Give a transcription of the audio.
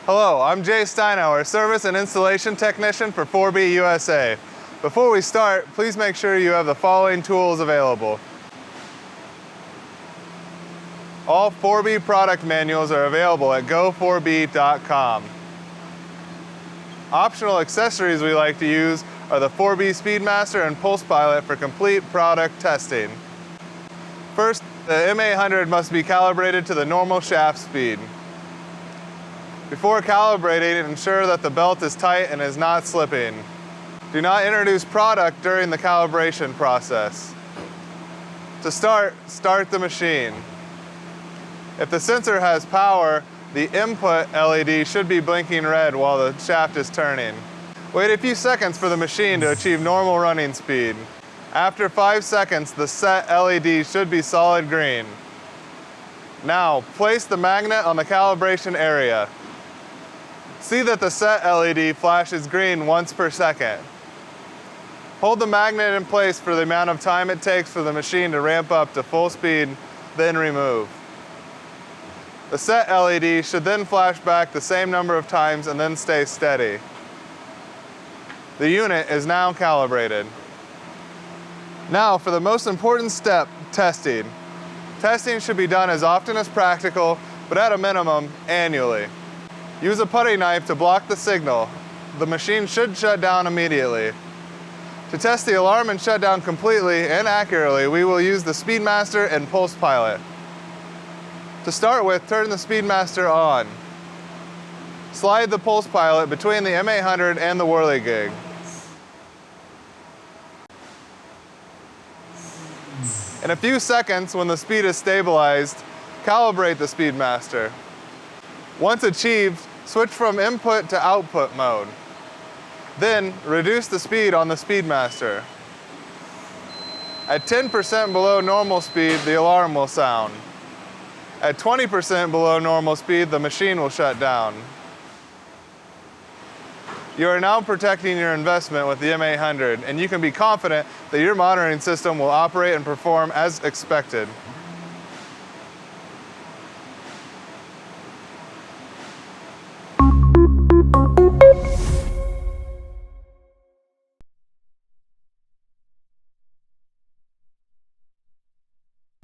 Hello, I'm Jay Stinauer, Service and Installation Technician for 4B USA. Before we start, please make sure you have the following tools available. All 4B product manuals are available at go4b.com. Optional accessories we like to use are the 4B Speedmaster and Pulse Pilot for complete product testing. First, the M800 must be calibrated to the normal shaft speed. Before calibrating, ensure that the belt is tight and is not slipping. Do not introduce product during the calibration process. To start the machine. If the sensor has power, the input LED should be blinking red while the shaft is turning. Wait a few seconds for the machine to achieve normal running speed. After 5 seconds, the set LED should be solid green. Now, place the magnet on the calibration area. See that the set LED flashes green once per second. Hold the magnet in place for the amount of time it takes for the machine to ramp up to full speed, then remove. The set LED should then flash back the same number of times and then stay steady. The unit is now calibrated. Now for the most important step, testing. Testing should be done as often as practical, but at a minimum, annually. Use a putty knife to block the signal. The machine should shut down immediately. To test the alarm and shut down completely and accurately, we will use the Speedmaster and Pulse Pilot. To start with, turn the Speedmaster on. Slide the Pulse Pilot between the M800 and the whirligig. In a few seconds, when the speed is stabilized, calibrate the Speedmaster. Once achieved, switch from input to output mode. Then, reduce the speed on the Speedmaster. At 10% below normal speed, the alarm will sound. At 20% below normal speed, the machine will shut down. You are now protecting your investment with the M800, and you can be confident that your monitoring system will operate and perform as expected.